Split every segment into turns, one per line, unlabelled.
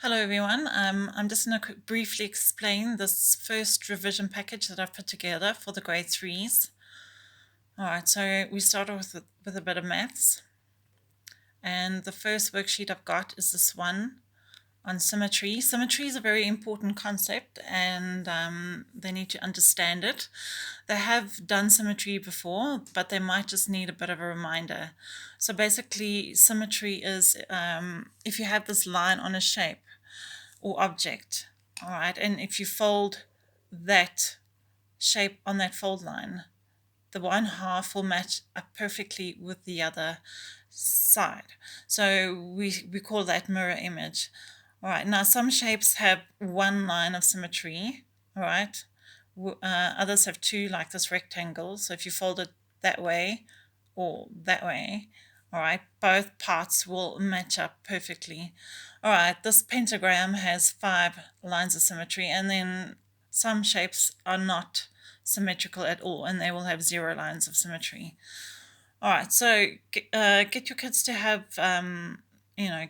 Hello everyone. I'm just going to briefly explain this first revision package that I've put together for the grade 3s. Alright, so we start off with a bit of maths. And the first worksheet I've got is this one on symmetry. Symmetry is a very important concept and they need to understand it. They have done symmetry before, but they might just need a bit of a reminder. So basically, symmetry is if you have this line on a shape or object, all right, and if you fold that shape on that fold line, the one half will match up perfectly with the other side. So we call that mirror image. All right, now some shapes have one line of symmetry, all right. Others have two, like this rectangle. So if you fold it that way or that way, all right, both parts will match up perfectly. All right, this pentagram has 5 lines of symmetry, and then some shapes are not symmetrical at all, and they will have 0 lines of symmetry. All right, so get your kids to have,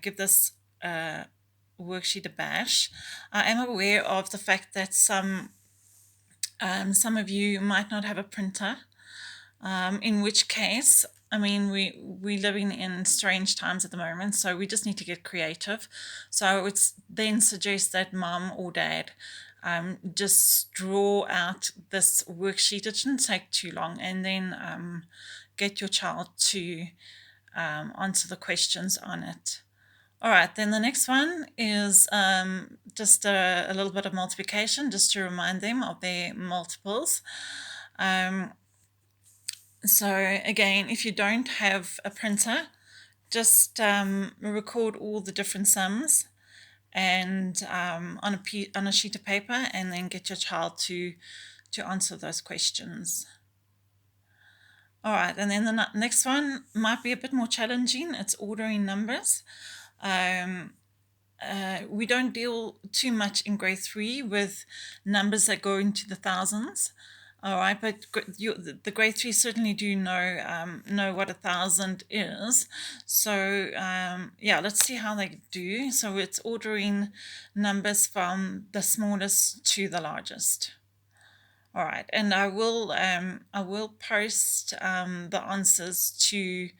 give this worksheet a bash. I am aware of the fact that some of you might not have a printer, in which case, I mean, we're living in strange times at the moment, so we just need to get creative. So I would then suggest that mom or dad just draw out this worksheet. It shouldn't take too long, and then get your child to answer the questions on it. All right, then the next one is just a little bit of multiplication, just to remind them of their multiples. So again, if you don't have a printer, just record all the different sums and on a sheet of paper, and then get your child to answer those questions. All right, and then the next one might be a bit more challenging. It's ordering numbers. We don't deal too much in grade 3 with numbers that go into the thousands. All right, but the grade 3 certainly do know what 1,000 is. So yeah, let's see how they do. So it's ordering numbers from the smallest to the largest. All right, and I will post the answers to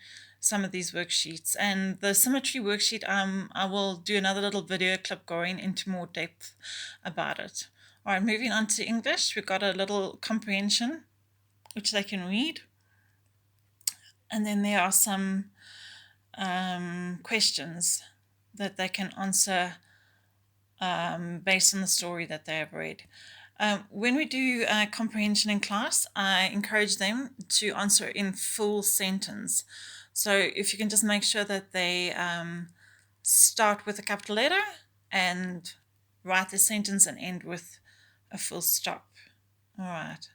some of these worksheets, and the symmetry worksheet, I will do another little video clip going into more depth about it. All right, moving on to English, we've got a little comprehension which they can read, and then there are some questions that they can answer based on the story that they have read. When we do comprehension in class, I encourage them to answer in full sentence. So if you can just make sure that they start with a capital letter and write the sentence and end with a full stop. All right.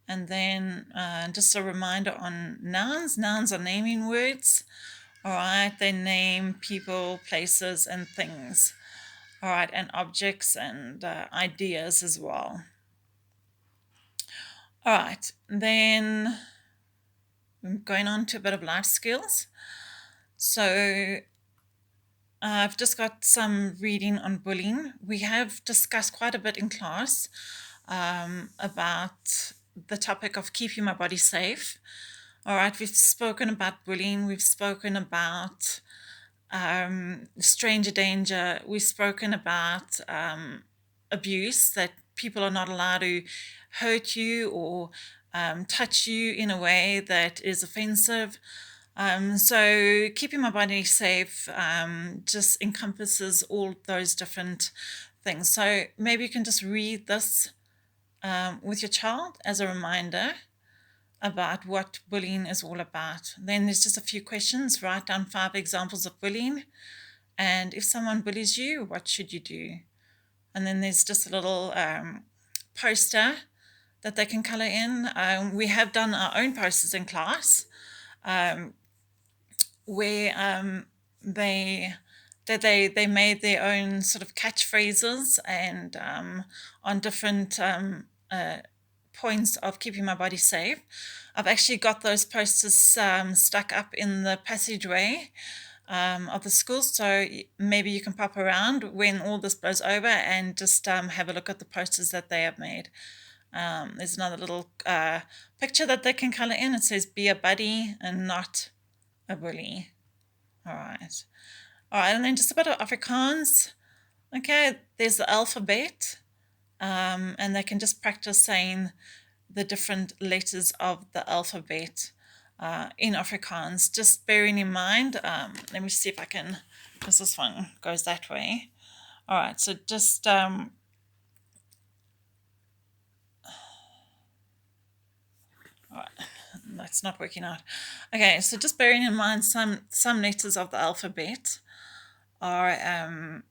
And then just a reminder on nouns. Nouns are naming words. All right. They name people, places, and things. All right, and objects and ideas as well. All right, then going on to a bit of life skills. So I've just got some reading on bullying. We have discussed quite a bit in class about the topic of keeping my body safe. All right, we've spoken about bullying. We've spoken about stranger danger. We've spoken about abuse, that people are not allowed to hurt you or touch you in a way that is offensive. So keeping my body safe just encompasses all those different things. So maybe you can just read this with your child as a reminder about what bullying is all about. Then there's just a few questions. Write down 5 examples of bullying. And if someone bullies you, what should you do? And then there's just a little poster that they can color in. We have done our own posters in class where they made their own sort of catchphrases and on different points of keeping my body safe. I've actually got those posters stuck up in the passageway of the school. So maybe you can pop around when all this blows over and just have a look at the posters that they have made. There's another little picture that they can color in. It says be a buddy and not a bully. All right. All right, and then just a bit of Afrikaans. Okay, there's the alphabet, and they can just practice saying the different letters of the alphabet in Afrikaans. Just bearing in mind, let me see if I can, because this one goes that way. All right, so just all right, that's not working out. Okay, so just bearing in mind some letters of the alphabet are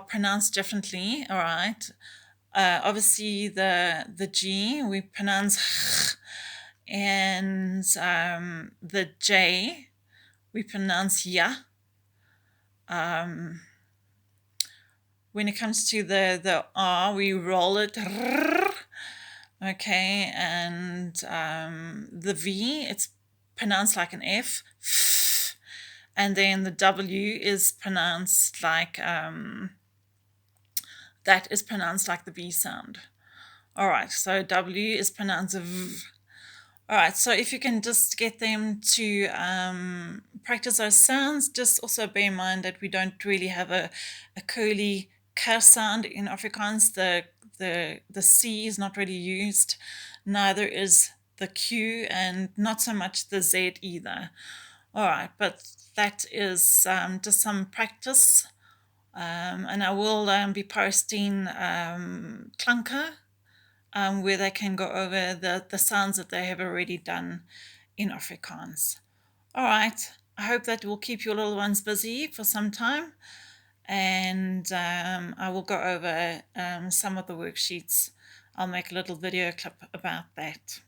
pronounced differently. All right, obviously the G we pronounce and the J we pronounce ya. When it comes to the R, we roll it. Okay, and the V, it's pronounced like an F. And then the W is pronounced like that is pronounced like the V sound. All right, so W is pronounced V. All right, so if you can just get them to practice those sounds, just also bear in mind that we don't really have a curly K sound in Afrikaans. The C is not really used, neither is the Q, and not so much the Z either. All right, but that is just some practice, and I will be posting Klanke, where they can go over the sounds that they have already done in Afrikaans. All right, I hope that will keep your little ones busy for some time, and I will go over some of the worksheets. I'll make a little video clip about that.